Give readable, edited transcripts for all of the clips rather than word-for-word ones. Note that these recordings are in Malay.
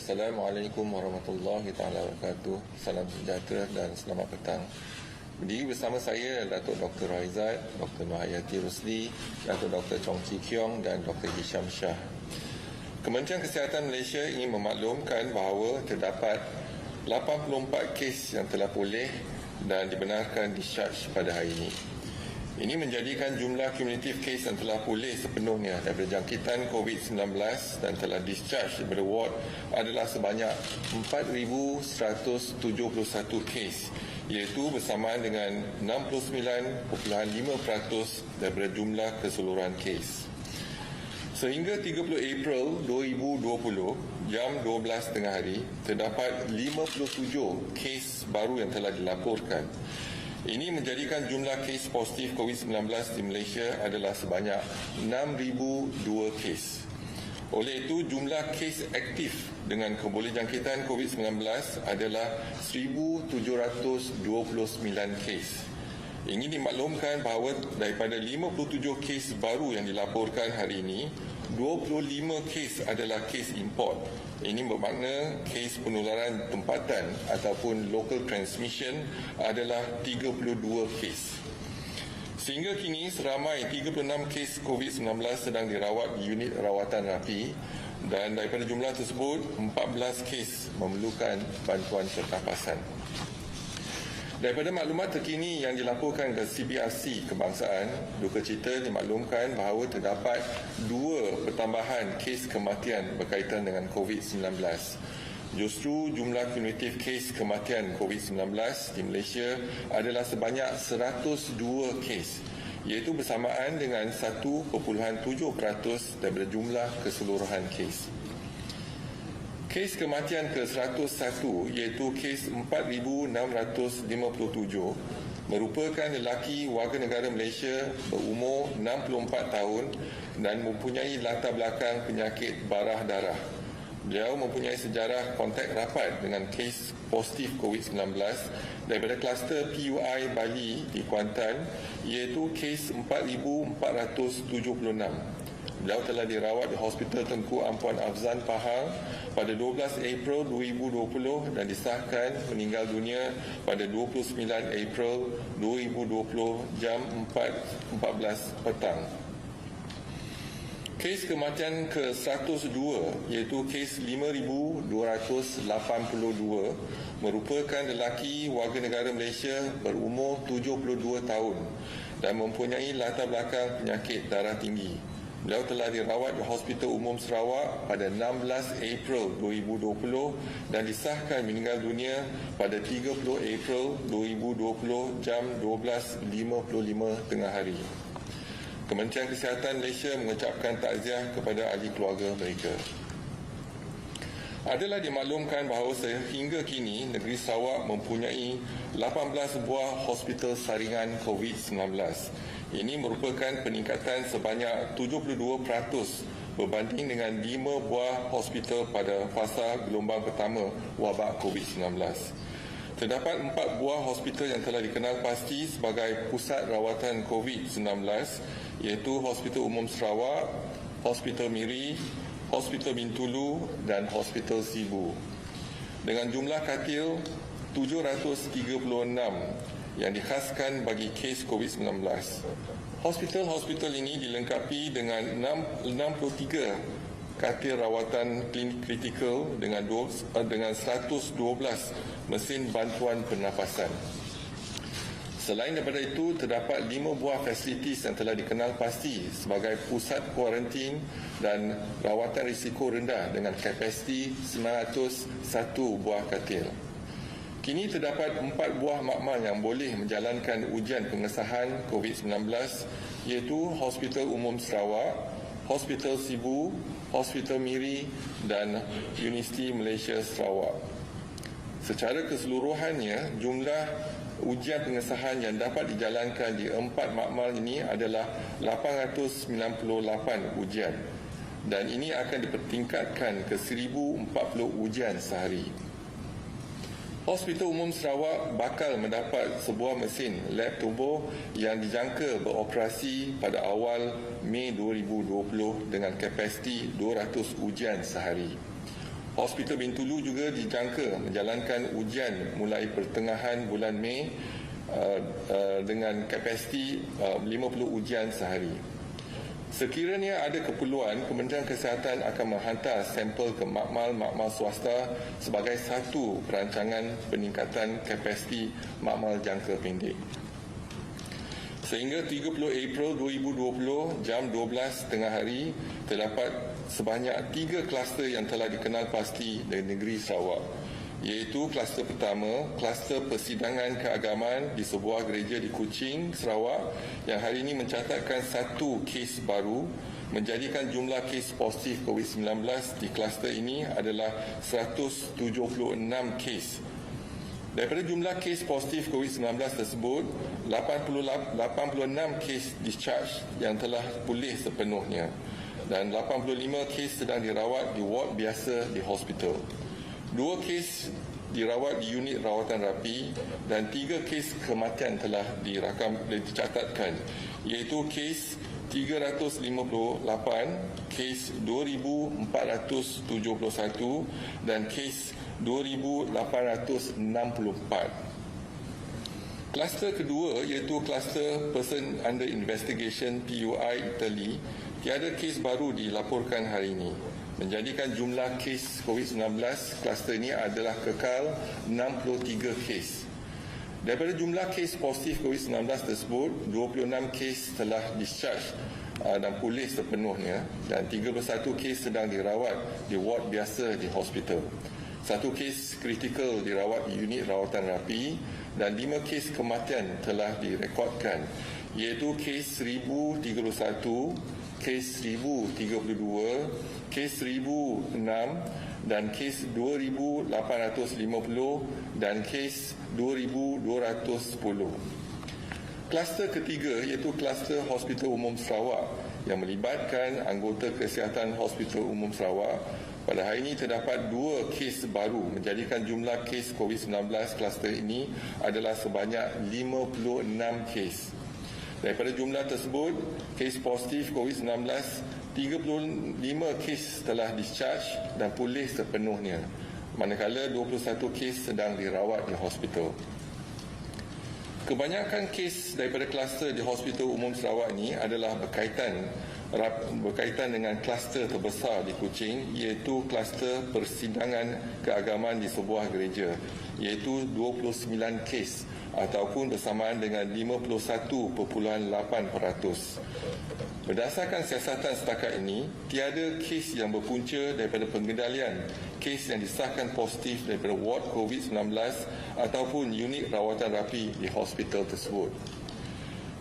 Assalamualaikum warahmatullahi wabarakatuh. Salam sejahtera dan selamat petang. Berdiri bersama saya Datuk Dr. Raizat, Dr. Nohayati Rusli, Datuk Dr. Chong Chi Kiong dan Dr. Hisham Shah. Kementerian Kesihatan Malaysia ingin memaklumkan bahawa terdapat 84 kes yang telah pulih dan dibenarkan discharge pada hari ini. Ini menjadikan jumlah kumulatif kes yang telah pulih sepenuhnya daripada jangkitan COVID-19 dan telah discharge daripada ward adalah sebanyak 4,171 kes, iaitu bersamaan dengan 69.5% daripada jumlah keseluruhan kes. Sehingga 30 April 2020, jam 12 tengah hari, terdapat 57 kes baru yang telah dilaporkan. Ini menjadikan jumlah kes positif COVID-19 di Malaysia adalah sebanyak 6,002 kes. Oleh itu, jumlah kes aktif dengan kebolehjangkitan COVID-19 adalah 1,729 kes. Ingin dimaklumkan bahawa daripada 57 kes baru yang dilaporkan hari ini, 25 kes adalah kes import. Ini bermakna kes penularan tempatan ataupun local transmission adalah 32 kes. Sehingga kini seramai 36 kes COVID-19 sedang dirawat di unit rawatan rapi dan daripada jumlah tersebut 14 kes memerlukan bantuan pernafasan. Daripada maklumat terkini yang dilaporkan ke CBRC Kebangsaan, duka cita dimaklumkan bahawa terdapat 2 pertambahan kes kematian berkaitan dengan COVID-19. Justru jumlah kumulatif kes kematian COVID-19 di Malaysia adalah sebanyak 102 kes, iaitu bersamaan dengan 1.7% daripada jumlah keseluruhan kes. Kes kematian ke-101 iaitu kes 4,657 merupakan lelaki warga negara Malaysia berumur 64 tahun dan mempunyai latar belakang penyakit barah darah. Beliau mempunyai sejarah kontak rapat dengan kes positif COVID-19 daripada kluster PUI Bali di Kuantan, iaitu kes 4,476. Beliau telah dirawat di Hospital Tengku Ampuan Afzan Pahang pada 12 April 2020 dan disahkan meninggal dunia pada 29 April 2020 jam 4.14 petang. Kes kematian ke-102 iaitu kes 5,282 merupakan lelaki warga negara Malaysia berumur 72 tahun dan mempunyai latar belakang penyakit darah tinggi. Beliau telah dirawat di Hospital Umum Sarawak pada 16 April 2020 dan disahkan meninggal dunia pada 30 April 2020 jam 12.55 tengah hari. Kementerian Kesihatan Malaysia mengucapkan takziah kepada ahli keluarga mereka. Adalah dimaklumkan bahawa sehingga kini negeri Sarawak mempunyai 18 buah hospital saringan COVID-19. Ini merupakan peningkatan sebanyak 72% berbanding dengan 5 buah hospital pada fasa gelombang pertama wabak COVID-19. Terdapat 4 buah hospital yang telah dikenal pasti sebagai pusat rawatan COVID-19, iaitu Hospital Umum Sarawak, Hospital Miri, Hospital Bintulu dan Hospital Sibu. Dengan jumlah katil 736 yang dikhaskan bagi kes COVID-19. Hospital-hospital ini dilengkapi dengan 63 katil rawatan klinik kritikal dengan 112 mesin bantuan pernafasan. Selain daripada itu, terdapat 5 buah fasilitis yang telah dikenal pasti sebagai pusat kuarantin dan rawatan risiko rendah dengan kapasiti 901 buah katil. Kini terdapat 4 buah makmal yang boleh menjalankan ujian pengesahan COVID-19, iaitu Hospital Umum Sarawak, Hospital Sibu, Hospital Miri dan Universiti Malaysia Sarawak. Secara keseluruhannya, jumlah ujian pengesahan yang dapat dijalankan di 4 makmal ini adalah 898 ujian dan ini akan dipertingkatkan ke 1,040 ujian sehari. Hospital Umum Sarawak bakal mendapat sebuah mesin lab turbo yang dijangka beroperasi pada awal Mei 2020 dengan kapasiti 200 ujian sehari. Hospital Bintulu juga dijangka menjalankan ujian mulai pertengahan bulan Mei dengan kapasiti 50 ujian sehari. Sekiranya ada keperluan, Kementerian Kesihatan akan menghantar sampel ke makmal swasta sebagai satu perancangan peningkatan kapasiti makmal jangka pendek. Sehingga 30 April 2020 jam 12 tengah hari terdapat sebanyak 3 kluster yang telah dikenal pasti di negeri Sarawak, iaitu kluster pertama, kluster persidangan keagamaan di sebuah gereja di Kuching, Sarawak yang hari ini mencatatkan 1 kes baru, menjadikan jumlah kes positif COVID-19 di kluster ini adalah 176 kes. Daripada jumlah kes positif COVID-19 tersebut, 86 kes discharge yang telah pulih sepenuhnya dan 85 kes sedang dirawat di ward biasa di hospital. 2 kes dirawat di unit rawatan rapi dan 3 kes kematian telah dicatatkan, iaitu kes 358, kes 2471 dan kes 2864. Kluster kedua iaitu kluster Person Under Investigation PUI Italy, tiada kes baru dilaporkan hari ini, menjadikan jumlah kes COVID-19 kluster ini adalah kekal 63 kes. Daripada jumlah kes positif COVID-19 tersebut, 26 kes telah discharge dan pulih sepenuhnya dan 31 kes sedang dirawat di ward biasa di hospital. 1 kes kritikal dirawat di unit rawatan rapi dan 5 kes kematian telah direkodkan, iaitu kes 1031, kes 1032, kes 1006 dan kes 2850 dan kes 2210. Kluster ketiga iaitu kluster Hospital Umum Sarawak yang melibatkan anggota kesihatan Hospital Umum Sarawak. Pada hari ini terdapat 2 kes baru, menjadikan jumlah kes COVID-19 kluster ini adalah sebanyak 56 kes. Daripada jumlah tersebut, kes positif COVID-19, 35 kes telah discharge dan pulih sepenuhnya, manakala 21 kes sedang dirawat di hospital. Kebanyakan kes daripada kluster di Hospital Umum Sarawak ini adalah berkaitan dengan kluster terbesar di Kuching, iaitu kluster persidangan keagamaan di sebuah gereja, iaitu 29 kes ataupun bersamaan dengan 51.8%. Berdasarkan siasatan setakat ini, tiada kes yang berpunca daripada pengendalian kes yang disahkan positif daripada ward COVID-19 ataupun unit rawatan rapi di hospital tersebut.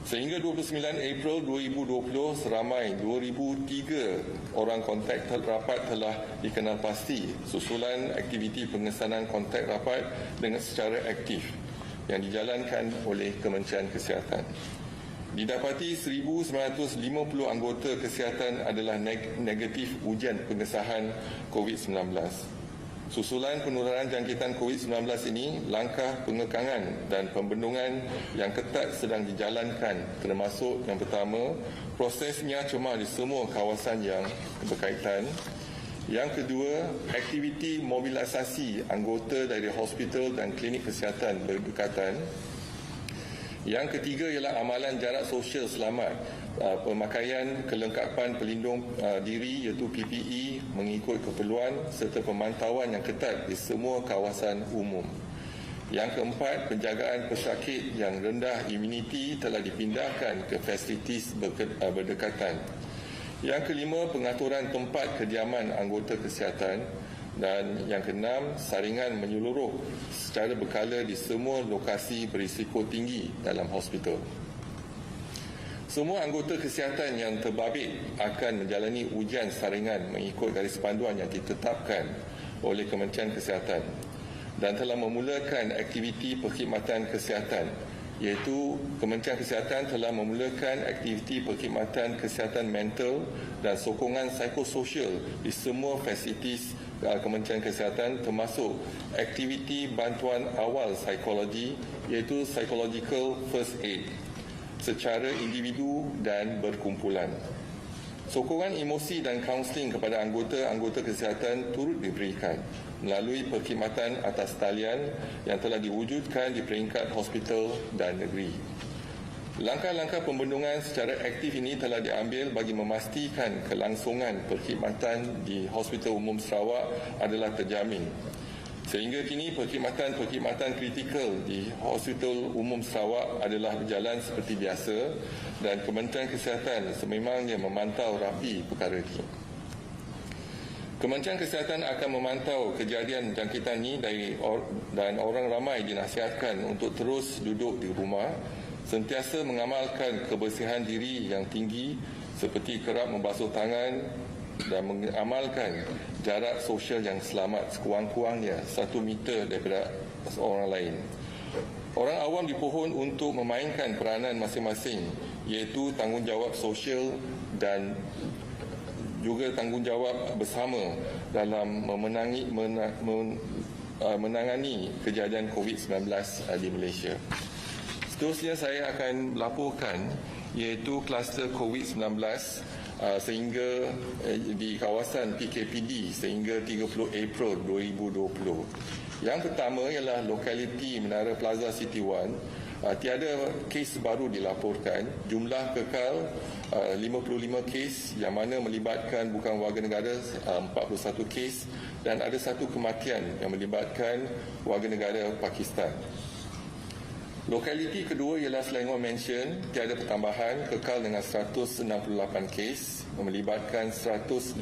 Sehingga 29 April 2020, seramai 2,003 orang kontak rapat telah dikenal pasti susulan aktiviti pengesanan kontak rapat dengan secara aktif yang dijalankan oleh Kementerian Kesihatan. Didapati 1,950 anggota kesihatan adalah negatif ujian pengesahan COVID-19. Susulan penularan jangkitan COVID-19 ini, langkah pengekangan dan pembendungan yang ketat sedang dijalankan, termasuk yang pertama, prosesnya cuma di semua kawasan yang berkaitan. Yang kedua, aktiviti mobilisasi anggota dari hospital dan klinik kesihatan berdekatan. Yang ketiga ialah amalan jarak sosial selamat, pemakaian kelengkapan pelindung diri iaitu PPE mengikut keperluan serta pemantauan yang ketat di semua kawasan umum. Yang keempat, penjagaan pesakit yang rendah imuniti telah dipindahkan ke fasilitis berdekatan. Yang kelima, pengaturan tempat kediaman anggota kesihatan. Dan yang keenam, saringan menyeluruh secara berkala di semua lokasi berisiko tinggi dalam hospital. Semua anggota kesihatan yang terbabit akan menjalani ujian saringan mengikut garis panduan yang ditetapkan oleh Kementerian Kesihatan dan telah memulakan aktiviti perkhidmatan kesihatan, iaitu Kementerian Kesihatan telah memulakan aktiviti perkhidmatan kesihatan mental dan sokongan psikososial di semua fasilitis Kementerian Kesihatan, termasuk aktiviti bantuan awal psikologi iaitu psychological first aid secara individu dan berkumpulan. Sokongan emosi dan kaunseling kepada anggota-anggota kesihatan turut diberikan melalui perkhidmatan atas talian yang telah diwujudkan di peringkat hospital dan negeri. Langkah-langkah pembendungan secara aktif ini telah diambil bagi memastikan kelangsungan perkhidmatan di Hospital Umum Sarawak adalah terjamin. Sehingga kini perkhidmatan kritikal di Hospital Umum Sarawak adalah berjalan seperti biasa dan Kementerian Kesihatan sememangnya memantau rapi perkara ini. Kementerian Kesihatan akan memantau kejadian jangkitan ini dan orang ramai dinasihatkan untuk terus duduk di rumah, sentiasa mengamalkan kebersihan diri yang tinggi seperti kerap membasuh tangan dan mengamalkan jarak sosial yang selamat sekurang-kurangnya 1 meter daripada orang lain. Orang awam dipohon untuk memainkan peranan masing-masing, iaitu tanggungjawab sosial dan juga tanggungjawab bersama dalam menangani kejadian COVID-19 di Malaysia. Seterusnya saya akan laporkan iaitu kluster COVID-19 sehingga di kawasan PKPD sehingga 30 April 2020. Yang pertama ialah lokaliti Menara Plaza City One. Tiada kes baru dilaporkan. Jumlah kekal 55 kes yang mana melibatkan bukan warga negara 41 kes dan ada 1 kematian yang melibatkan warga negara Pakistan. Lokaliti kedua ialah Selangor Mansion, tiada pertambahan, kekal dengan 168 kes, melibatkan 151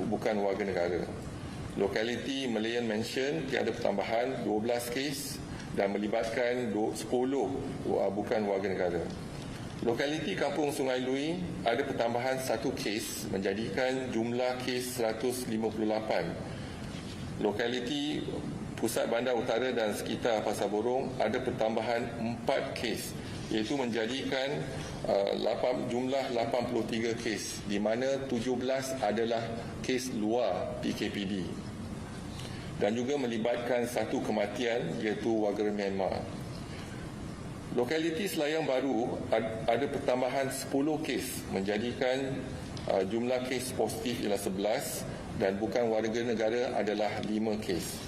bukan warga negara. Lokaliti Malayan Mansion, tiada pertambahan, 12 kes dan melibatkan 10 bukan warga negara. Lokaliti Kampung Sungai Lui, ada pertambahan 1 kes, menjadikan jumlah kes 158. Lokaliti Pusat Bandar Utara dan sekitar Pasar Borong ada pertambahan 4 kes, iaitu menjadikan jumlah 83 kes, di mana 17 adalah kes luar PKPD dan juga melibatkan 1 kematian iaitu warga Myanmar. Lokaliti Selayang Baru ada pertambahan 10 kes, menjadikan jumlah kes positif ialah 11 dan bukan warga negara adalah 5 kes.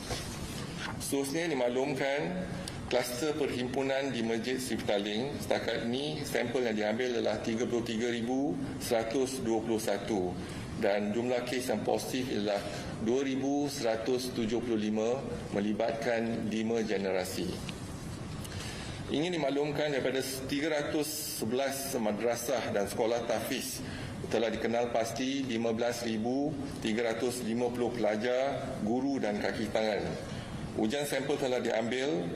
Seterusnya dimaklumkan kluster perhimpunan di Masjid Siftaling. Setakat ini sampel yang diambil adalah 33,121 dan jumlah kes yang positif ialah 2,175 melibatkan 5 generasi. Ingin dimaklumkan daripada 311 madrasah dan sekolah tahfiz telah dikenal pasti 15,350 pelajar, guru dan kaki tangan. Ujian sampel telah diambil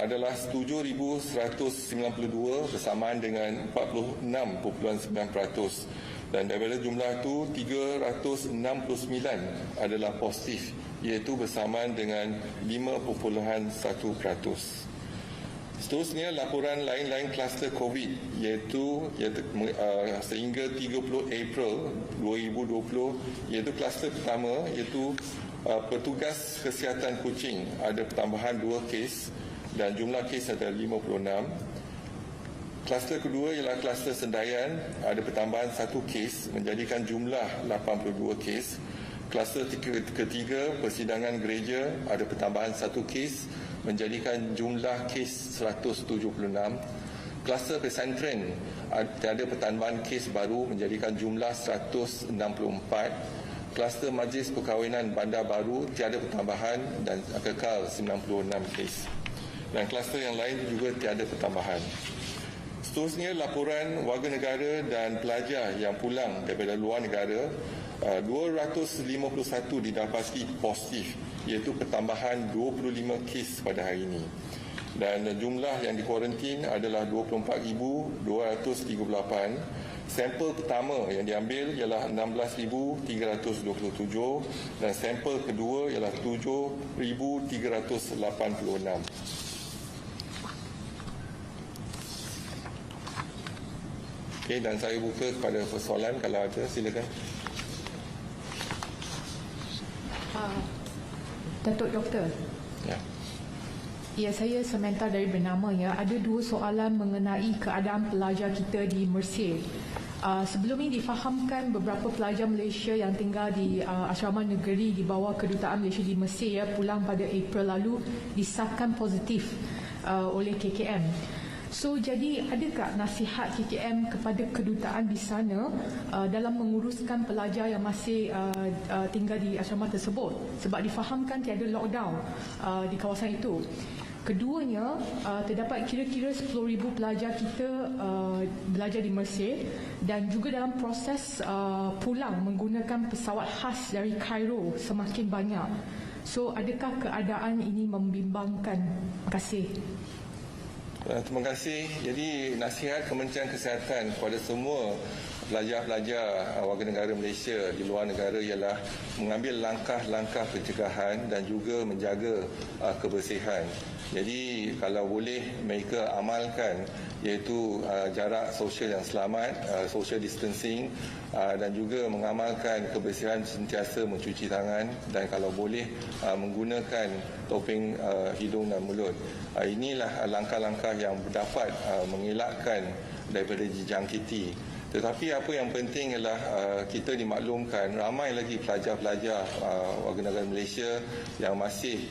adalah 7,192 bersamaan dengan 46.9% dan daripada jumlah itu 369 adalah positif, iaitu bersamaan dengan 5.1%. Seterusnya laporan lain-lain kluster COVID iaitu sehingga 30 April 2020 iaitu kluster pertama iaitu petugas kesihatan Kuching ada pertambahan 2 kes dan jumlah kes ada 56. Kluster kedua ialah kluster Sendayan ada pertambahan 1 kes menjadikan jumlah 82 kes. Kluster ketiga persidangan gereja ada pertambahan 1 kes menjadikan jumlah kes 176. Kluster pesantren ada pertambahan kes baru menjadikan jumlah 164. Kluster Majlis Perkahwinan Bandar Baru tiada pertambahan dan kekal 96 kes. Dan kluster yang lain juga tiada pertambahan. Seterusnya laporan warga negara dan pelajar yang pulang daripada luar negara, 251 didapati positif, iaitu pertambahan 25 kes pada hari ini. Dan jumlah yang dikuarantin adalah 24,238. Sampel pertama yang diambil ialah 16,327 dan sampel kedua ialah 7,386. Okey, dan saya buka kepada persoalan kalau ada, silakan. Datuk Doktor. Ya. Ya, saya sementar dari bernama ya. Ada 2 soalan mengenai keadaan pelajar kita di Mersey. Sebelum ini difahamkan beberapa pelajar Malaysia yang tinggal di asrama negeri di bawah kedutaan Malaysia di Mesir pulang pada April lalu disahkan positif oleh KKM. So, jadi adakah nasihat KKM kepada kedutaan di sana dalam menguruskan pelajar yang masih tinggal di asrama tersebut? Sebab difahamkan tiada lockdown di kawasan itu. Keduanya, terdapat kira-kira 10,000 pelajar kita belajar di Mesir dan juga dalam proses pulang menggunakan pesawat khas dari Cairo semakin banyak. So, adakah keadaan ini membimbangkan? Terima kasih. Terima kasih. Jadi nasihat Kementerian Kesihatan kepada semua pelajar-pelajar warga negara Malaysia di luar negara ialah mengambil langkah-langkah pencegahan dan juga menjaga kebersihan. Jadi kalau boleh mereka amalkan iaitu jarak sosial yang selamat, social distancing, dan juga mengamalkan kebersihan, sentiasa mencuci tangan dan kalau boleh menggunakan topeng hidung dan mulut. Inilah langkah-langkah yang dapat mengelakkan daripada dijangkiti. Tetapi apa yang penting ialah kita dimaklumkan ramai lagi pelajar-pelajar warga negara Malaysia yang masih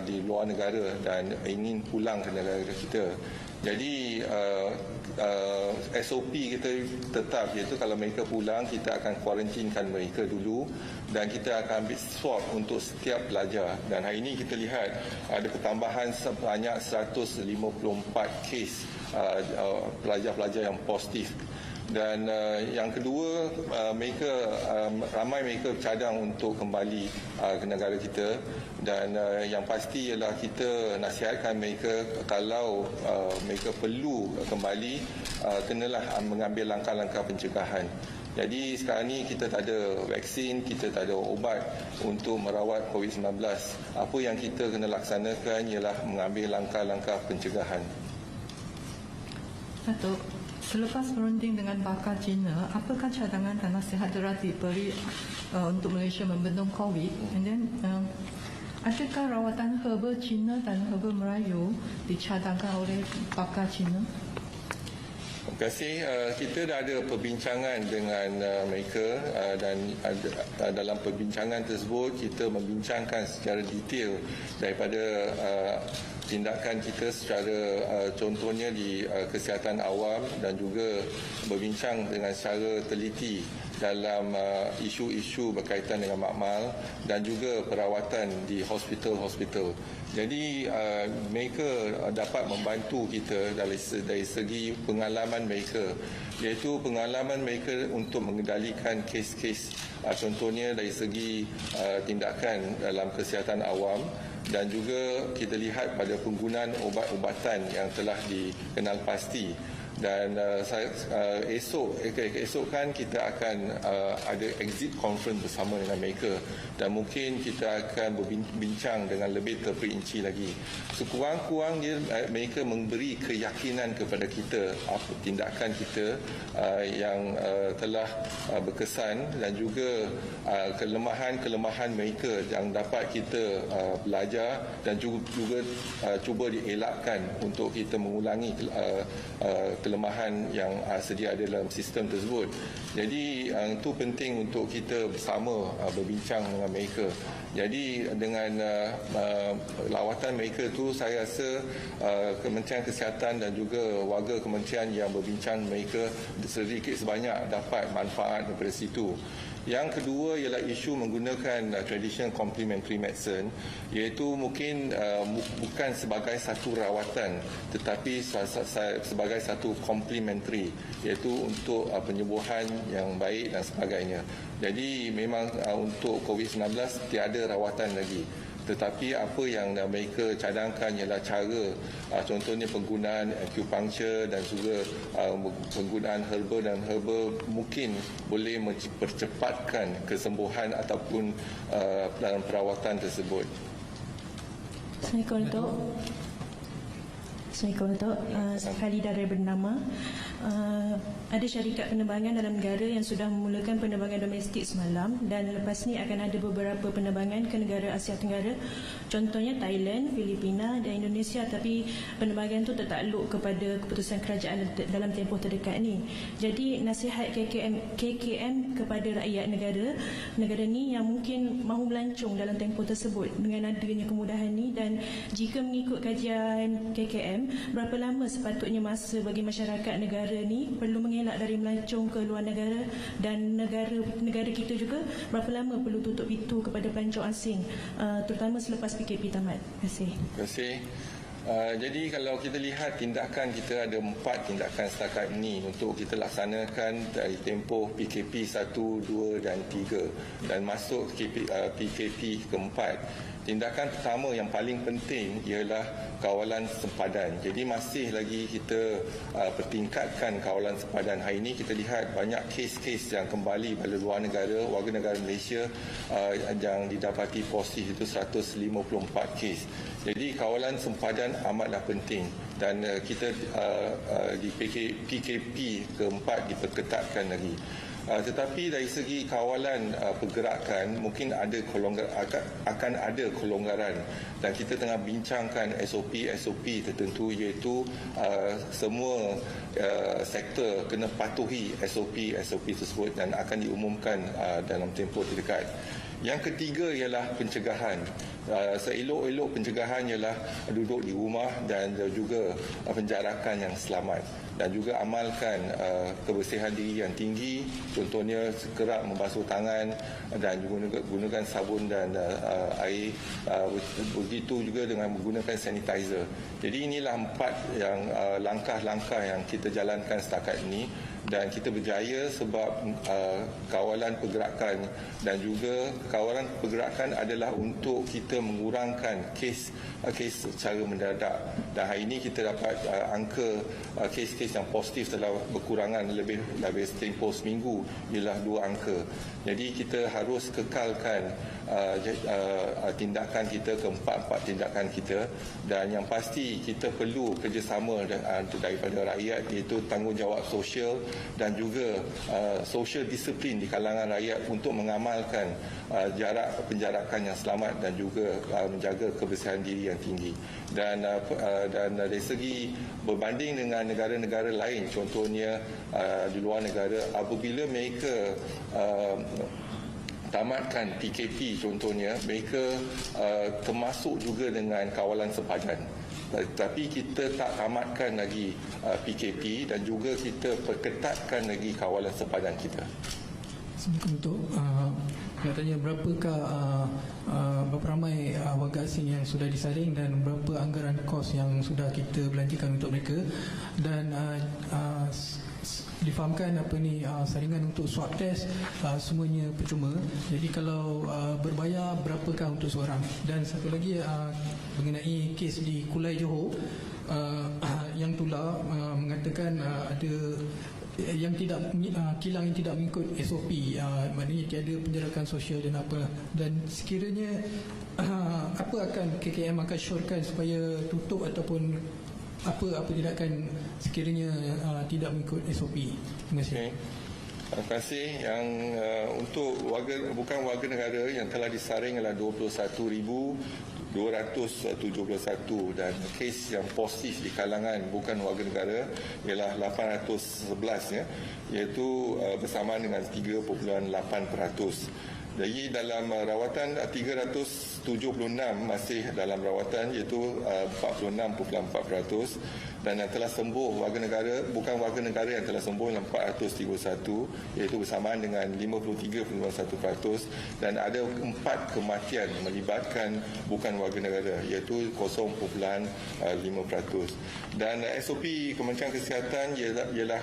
di luar negara dan ingin pulang ke negara kita. Jadi SOP kita tetap, iaitu kalau mereka pulang kita akan kuarantinkan mereka dulu dan kita akan ambil swab untuk setiap pelajar. Dan hari ini kita lihat ada pertambahan sebanyak 154 kes pelajar-pelajar yang positif. Dan yang kedua, ramai mereka cadang untuk kembali ke negara kita dan yang pasti ialah kita nasihatkan mereka kalau mereka perlu kembali kenalah mengambil langkah-langkah pencegahan. Jadi sekarang ni kita tak ada vaksin, kita tak ada ubat untuk merawat COVID-19. Apa yang kita kena laksanakan ialah mengambil langkah-langkah pencegahan. Datuk, selepas berunding dengan bakal China, apakah cadangan dan nasihat telah diberi untuk Malaysia membendung COVID? And then, adakah rawatan herba China dan herba Melayu dicadangkan oleh bakal China? Terima kasih. Kita dah ada perbincangan dengan mereka dan dalam perbincangan tersebut kita membincangkan secara detail daripada tindakan kita secara contohnya di kesihatan awam dan juga berbincang dengan secara teliti dalam isu-isu berkaitan dengan makmal dan juga perawatan di hospital-hospital. Jadi mereka dapat membantu kita dari segi pengalaman mereka, iaitu pengalaman mereka untuk mengendalikan kes-kes contohnya dari segi tindakan dalam kesihatan awam dan juga kita lihat pada penggunaan ubat-ubatan yang telah dikenal pasti. Dan esok kan kita akan ada exit conference bersama dengan mereka dan mungkin kita akan berbincang dengan lebih terperinci lagi. Sekurang-kurangnya mereka memberi keyakinan kepada kita apa tindakan kita yang telah berkesan dan juga kelemahan-kelemahan mereka yang dapat kita belajar dan juga cuba dielakkan untuk kita mengulangi kelemahan yang sedia ada dalam sistem tersebut. Jadi itu penting untuk kita bersama berbincang dengan mereka. Jadi dengan lawatan mereka tu saya rasa Kementerian Kesihatan dan juga warga kementerian yang berbincang mereka sedikit sebanyak dapat manfaat daripada situ. Yang kedua ialah isu menggunakan traditional complementary medicine, iaitu mungkin bukan sebagai satu rawatan tetapi sebagai satu complementary, iaitu untuk penyembuhan yang baik dan sebagainya. Jadi memang untuk COVID-19 tiada rawatan lagi. Tetapi apa yang mereka cadangkan ialah cara contohnya penggunaan acupuncture dan juga penggunaan herba dan herba mungkin boleh mempercepatkan kesembuhan ataupun dalam perawatan tersebut. Assalamualaikum. Assalamualaikum Datuk. Khalida dari Bernama. Ada syarikat penerbangan dalam negara yang sudah memulakan penerbangan domestik semalam dan lepas ni akan ada beberapa penerbangan ke negara Asia Tenggara. Contohnya Thailand, Filipina dan Indonesia, tapi penerbangan itu tertakluk kepada keputusan kerajaan dalam tempoh terdekat ni. Jadi nasihat KKM kepada rakyat negara ni yang mungkin mahu melancong dalam tempoh tersebut dengan adanya kemudahan ni, dan jika mengikut kajian KKM, berapa lama sepatutnya masa bagi masyarakat negara ni perlu mengelak dari melancong ke luar negara, dan negara kita juga berapa lama perlu tutup pintu kepada pelancong asing, terutama selepas PKP tamat. Terima kasih. Terima kasih. Jadi kalau kita lihat tindakan, kita ada 4 tindakan setakat ini untuk kita laksanakan dari tempoh PKP 1, 2 dan 3 dan masuk PKP keempat. Tindakan pertama yang paling penting ialah kawalan sempadan. Jadi masih lagi kita pertingkatkan kawalan sempadan. Hari ini kita lihat banyak kes-kes yang kembali dari luar negara, warga negara Malaysia yang didapati positif itu 154 kes. Jadi kawalan sempadan amatlah penting dan kita di PKP keempat diperketatkan lagi. Tetapi dari segi kawalan pergerakan mungkin akan ada kelonggaran dan kita tengah bincangkan SOP tertentu, iaitu semua sektor kena patuhi SOP tersebut dan akan diumumkan dalam tempoh terdekat. Yang ketiga ialah pencegahan. Seelok-elok pencegahan ialah duduk di rumah dan juga penjarakan yang selamat, dan juga amalkan kebersihan diri yang tinggi, contohnya kerap membasuh tangan dan juga gunakan sabun dan air, begitu juga dengan menggunakan sanitizer. Jadi inilah 4 yang langkah-langkah yang kita jalankan setakat ini, dan kita berjaya sebab kawalan pergerakan dan juga kawalan pergerakan adalah untuk kita mengurangkan kes secara mendadak, dan hari ini kita dapat angka kes-kes yang positif telah berkurangan lebih tempoh seminggu ialah 2 angka. Jadi kita harus kekalkan tindakan kita, keempat tindakan kita, dan yang pasti kita perlu kerjasama daripada rakyat, iaitu tanggungjawab sosial dan juga social disiplin di kalangan rakyat untuk mengamalkan jarak penjarakan yang selamat dan juga menjaga kebersihan diri yang tinggi. Dan dari segi berbanding dengan negara-negara lain, contohnya di luar negara, apabila mereka tamatkan PKP contohnya, mereka termasuk juga dengan kawalan sempadan. Tapi kita tak tamatkan lagi PKP dan juga kita perketatkan lagi kawalan sempadan kita. Assalamualaikum Datuk. Nak tanya berapa ramai warga asing yang sudah disaring dan berapa anggaran kos yang sudah kita belanjakan untuk mereka, dan difahamkan saringan untuk swab test semuanya percuma. Jadi kalau berbayar berapakah untuk seorang? Dan satu lagi mengenai kes di Kulai Johor, yang tular mengatakan ada yang tidak kilang yang tidak mengikut SOP, maknanya tiada penjarakan sosial dan apa, dan sekiranya apa akan KKM akan syorkan supaya tutup ataupun apa tindakan sekiranya tidak mengikut SOP? Terima kasih. Okay. Terima kasih. Yang untuk bukan warga negara yang telah disaring adalah 21,271 dan kes yang positif di kalangan bukan warga negara ialah 811 iaitu bersamaan dengan 3.8%. Jadi dalam rawatan 376 masih dalam rawatan, iaitu 46.4%, dan yang telah sembuh warga negara bukan warga negara yang telah sembuh 431, iaitu bersamaan dengan 53.1%, dan ada 4 kematian melibatkan bukan warga negara, iaitu 0.5%. Dan SOP Kementerian Kesihatan ialah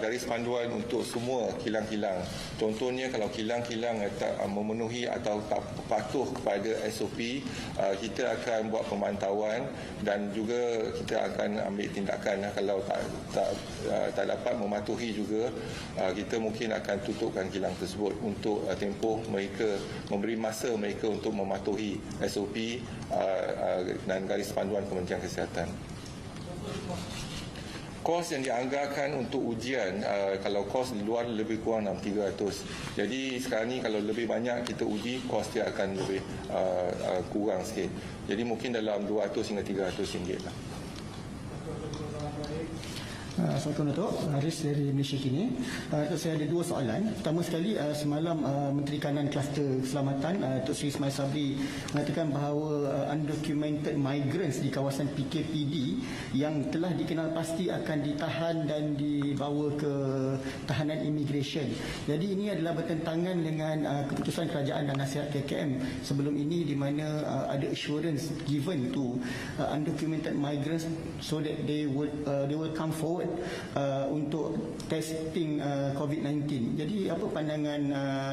garis panduan untuk semua kilang-kilang. Contohnya kalau kilang-kilang tak memenuhi atau tak patuh kepada SOP, kita akan buat pemantauan dan juga kita akan ambil tindakan. Kalau tak dapat mematuhi juga, kita mungkin akan tutupkan kilang tersebut untuk tempoh mereka, memberi masa mereka untuk mematuhi SOP dan garis panduan Kementerian Kesihatan. Kos yang dianggarkan untuk ujian, kalau kos di luar lebih kurang dalam 300. Jadi sekarang ni kalau lebih banyak kita uji, kos dia akan lebih kurang sikit. Jadi mungkin dalam 200 hingga 300 ringgit lah. Assalamualaikum Datuk, Haris dari Malaysia Kini. Saya ada dua soalan. Pertama sekali, semalam Menteri Kanan Kluster Keselamatan Datuk Seri Ismail Sabri mengatakan bahawa undocumented migrants di kawasan PKPD yang telah dikenal pasti akan ditahan dan dibawa ke tahanan immigration. Jadi ini adalah bertentangan dengan keputusan kerajaan dan nasihat KKM sebelum ini, di mana ada assurance given to undocumented migrants so that they will come forward untuk testing COVID-19. Jadi apa pandangan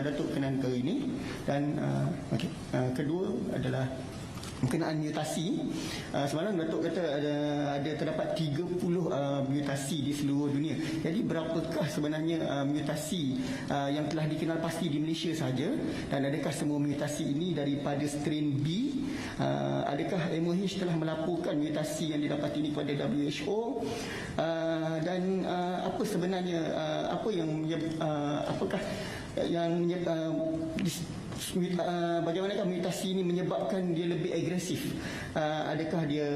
Datuk berkenaan ke ini? Dan kedua adalah berkenaan mutasi. Semalam Datuk kata ada terdapat 30 mutasi di seluruh dunia. Jadi berapakah sebenarnya mutasi yang telah dikenal pasti di Malaysia saja, dan adakah semua mutasi ini daripada strain B? Adakah MOH telah melaporkan mutasi yang didapat ini kepada WHO? Dan apa sebenarnya apakah yang bagaimanakah mutasi ini menyebabkan dia lebih agresif? Adakah dia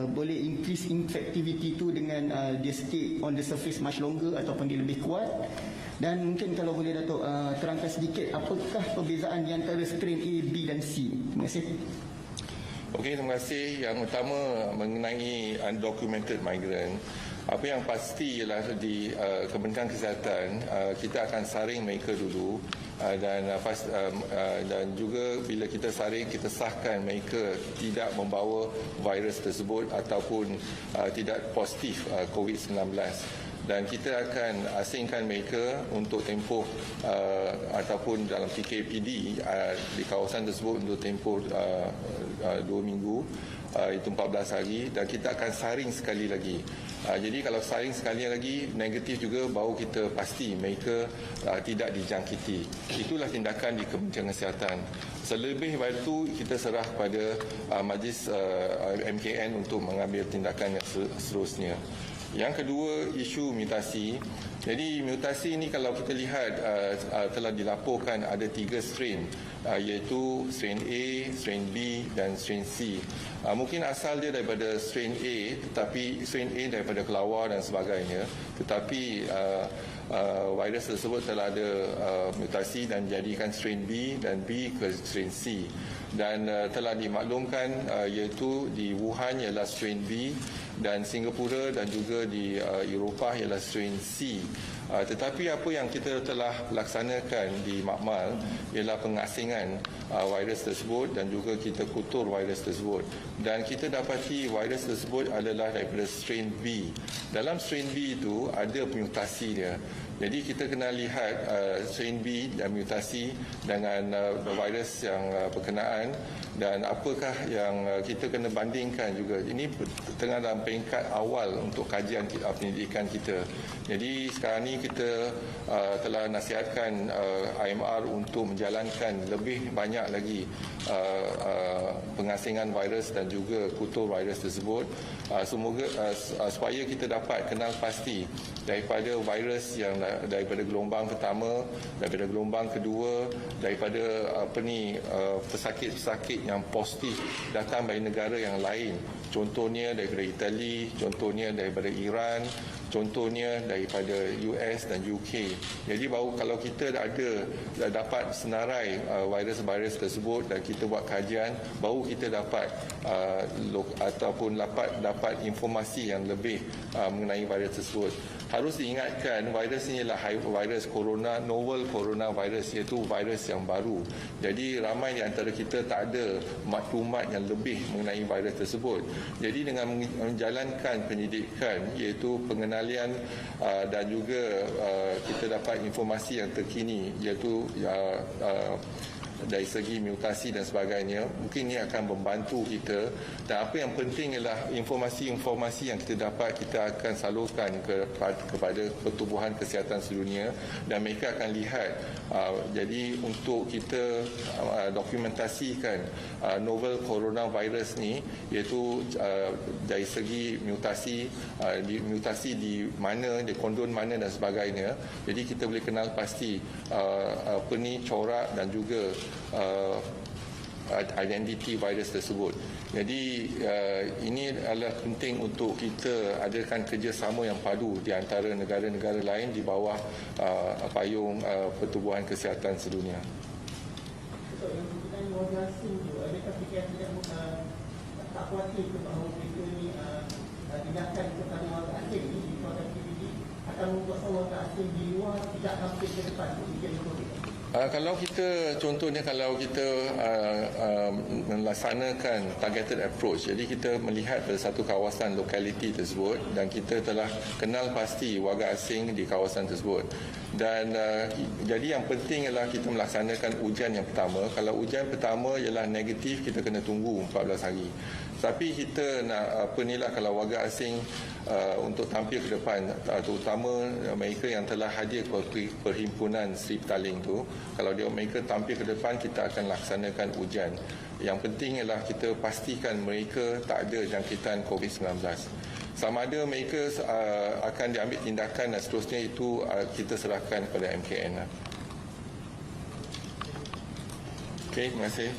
boleh increase infectivity itu dengan dia stay on the surface much longer ataupun dia lebih kuat? Dan mungkin kalau boleh Datuk terangkan sedikit apakah perbezaan di antara strain A, B dan C? Terima kasih. Okey, terima kasih. Yang utama mengenai undocumented migrant, apa yang pasti ialah di Kementerian Kesihatan kita akan saring mereka dulu, dan juga bila kita saring, kita sahkan mereka tidak membawa virus tersebut ataupun tidak positif COVID-19. Dan kita akan asingkan mereka untuk tempoh ataupun dalam PKPD di kawasan tersebut untuk tempoh 2 minggu, itu 14 hari, dan kita akan saring sekali lagi. Jadi kalau saring sekali lagi negatif juga, baru kita pasti mereka tidak dijangkiti. Itulah tindakan di Kementerian Kesihatan. Selebih daripada itu kita serah pada Majlis MKN untuk mengambil tindakan yang seterusnya. Yang kedua, isu mutasi. Jadi mutasi ini kalau kita lihat telah dilaporkan ada 3 strain, iaitu strain A, strain B dan strain C. Mungkin asal dia daripada strain A, tetapi strain A daripada kelawar dan sebagainya, tetapi virus tersebut telah ada mutasi dan jadikan strain B dan B ke strain C. Dan telah dimaklumkan iaitu di Wuhan ialah strain B, dan Singapura dan juga di Eropah ialah strain C. Tetapi apa yang kita telah laksanakan di Makmal ialah pengasingan virus tersebut dan juga kita kutur virus tersebut. Dan kita dapati virus tersebut adalah daripada strain B. Dalam strain B itu ada mutasi dia. Jadi kita kena lihat strain B dan mutasi dengan virus yang berkenaan, dan apakah yang kita kena bandingkan juga. Ini tengah dalam peringkat awal untuk kajian pendidikan kita. Jadi sekarang ni kita telah nasihatkan IMR untuk menjalankan lebih banyak lagi pengasingan virus dan juga kutur virus tersebut, semoga supaya kita dapat kenal pasti daripada virus yang daripada gelombang pertama, daripada gelombang kedua, daripada pesakit-pesakit yang positif datang dari negara yang lain. Contohnya daripada Itali, contohnya daripada Iran, contohnya daripada US dan UK. Jadi baru kalau kita dah dapat senarai virus-virus tersebut dan kita buat kajian, baru kita dapat ataupun dapat informasi yang lebih mengenai virus tersebut. Harus diingatkan, virus ini adalah virus corona, novel coronavirus, iaitu virus yang baru. Jadi ramai di antara kita tak ada maklumat yang lebih mengenai virus tersebut. Jadi dengan menjalankan pendidikan, iaitu pengenalian dan juga kita dapat informasi yang terkini, iaitu dari segi mutasi dan sebagainya, mungkin ini akan membantu kita. Dan apa yang penting ialah informasi-informasi yang kita dapat kita akan salurkan kepada Pertubuhan Kesihatan Sedunia dan mereka akan lihat. Jadi untuk kita dokumentasikan novel coronavirus ni, iaitu dari segi mutasi di mana, di kondon mana dan sebagainya. Jadi kita boleh kenal pasti apa ni corak dan juga identiti virus tersebut. Jadi ini adalah penting untuk kita adakan kerjasama yang padu di antara negara-negara lain di bawah payung Pertubuhan Kesihatan Sedunia. Yang warga asing tu, adakah PKM tak khawatir bahawa mereka ni tindakan kepada warga asing ni di kawasan PBD akan membuat warga asing di luar tidak tampil ke depan Kalau kita contohnya kalau kita melaksanakan targeted approach, jadi kita melihat pada satu kawasan lokaliti tersebut dan kita telah kenal pasti warga asing di kawasan tersebut. Dan jadi yang penting ialah kita melaksanakan ujian yang pertama. Kalau ujian pertama ialah negatif, kita kena tunggu 14 hari. Tapi kita nak kalau warga asing untuk tampil ke depan, terutama mereka yang telah hadir ke perhimpunan Sri Petaling tu, kalau mereka tampil ke depan, kita akan laksanakan ujian. Yang penting ialah kita pastikan mereka tak ada jangkitan COVID-19. Sama ada mereka akan diambil tindakan dan seterusnya, itu kita serahkan kepada MKN. Okey, terima kasih.